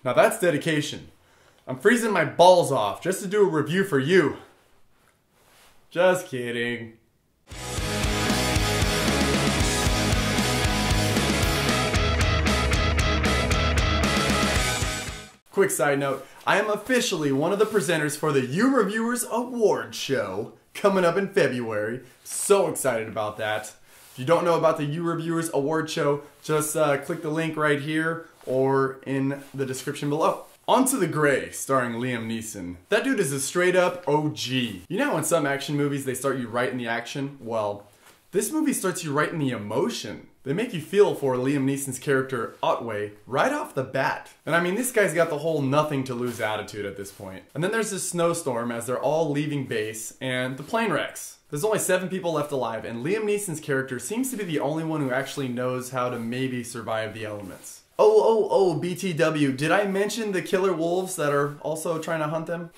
Now that's dedication. I'm freezing my balls off just to do a review for you. Just kidding. Quick side note, I am officially one of the presenters for the You Reviewers Award Show coming up in February. So excited about that. If you don't know about the You Reviewers Award Show, just click the link right here or in the description below. On to the Gray, starring Liam Neeson. That dude is a straight up OG. You know how in some action movies they start you right in the action? Well, this movie starts you right in the emotion. They make you feel for Liam Neeson's character, Otway, right off the bat. And I mean, this guy's got the whole nothing to lose attitude at this point. And then there's this snowstorm as they're all leaving base, and the plane wrecks. There's only 7 people left alive, and Liam Neeson's character seems to be the only one who actually knows how to maybe survive the elements. Oh, BTW, did I mention the killer wolves that are also trying to hunt them?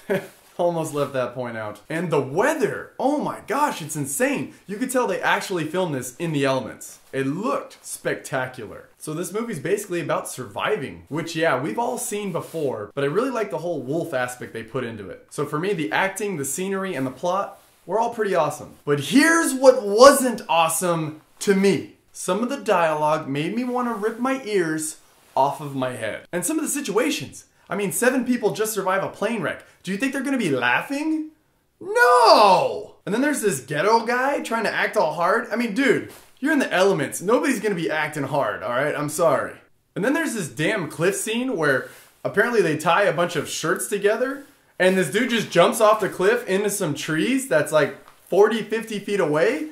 Almost left that point out. And the weather! Oh my gosh, it's insane! You could tell they actually filmed this in the elements. It looked spectacular. So this movie's basically about surviving, which yeah, we've all seen before, but I really like the whole wolf aspect they put into it. So for me, the acting, the scenery, and the plot were all pretty awesome. But here's what wasn't awesome to me. Some of the dialogue made me want to rip my ears off of my head. And some of the situations. I mean, 7 people just survive a plane wreck. Do you think they're gonna be laughing? No! And then there's this ghetto guy trying to act all hard. I mean, dude, you're in the elements. Nobody's gonna be acting hard, alright? I'm sorry. And then there's this damn cliff scene where apparently they tie a bunch of shirts together and this dude just jumps off the cliff into some trees that's like 40, 50 feet away.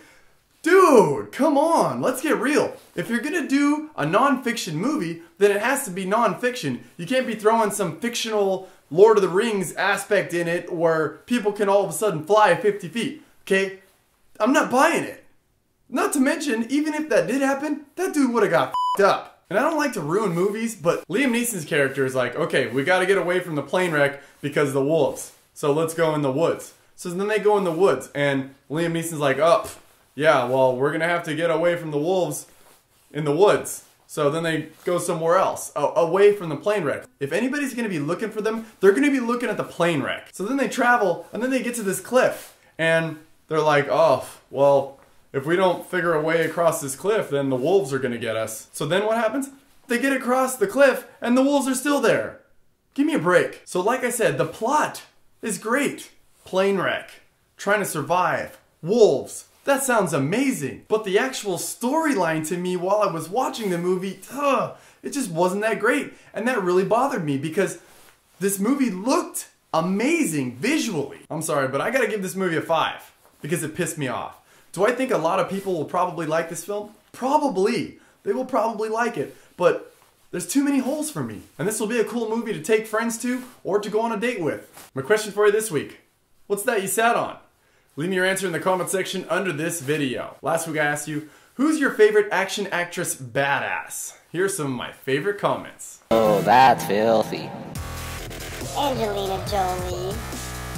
Dude, come on, let's get real. If you're gonna do a non-fiction movie, then it has to be non-fiction. You can't be throwing some fictional Lord of the Rings aspect in it where people can all of a sudden fly 50 feet, okay? I'm not buying it. Not to mention, even if that did happen, that dude would've got f***ed up. And I don't like to ruin movies, but Liam Neeson's character is like, okay, we gotta get away from the plane wreck because of the wolves. So let's go in the woods. So then they go in the woods, and Liam Neeson's like, oh, yeah, well, we're gonna have to get away from the wolves in the woods. So then they go somewhere else, away from the plane wreck. If anybody's gonna be looking for them, they're gonna be looking at the plane wreck. So then they travel, and then they get to this cliff, and they're like, oh, well, if we don't figure a way across this cliff, then the wolves are gonna get us. So then what happens? They get across the cliff, and the wolves are still there. Give me a break. So like I said, the plot is great. Plane wreck, trying to survive, wolves. That sounds amazing, but the actual storyline to me while I was watching the movie, it just wasn't that great. And that really bothered me because this movie looked amazing visually. I'm sorry, but I gotta give this movie a 5 because it pissed me off. Do I think a lot of people will probably like this film? Probably. They will probably like it, but there's too many holes for me. And this will be a cool movie to take friends to or to go on a date with. My question for you this week, what's that you sat on? Leave me your answer in the comment section under this video. Last week I asked you, who's your favorite action actress badass? Here's some of my favorite comments. Oh, that's filthy. Angelina Jolie.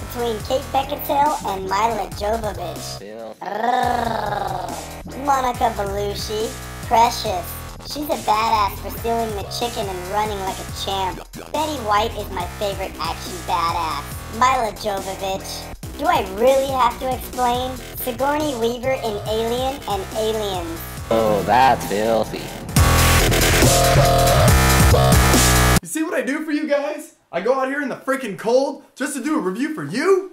Between Kate Beckinsale and Mila Jovovich. Monica Bellucci. Precious. She's a badass for stealing the chicken and running like a champ. Betty White is my favorite action badass. Mila Jovovich. Do I really have to explain? Sigourney Weaver in Alien and Aliens. Oh, that's filthy. You see what I do for you guys? I go out here in the freaking cold just to do a review for you?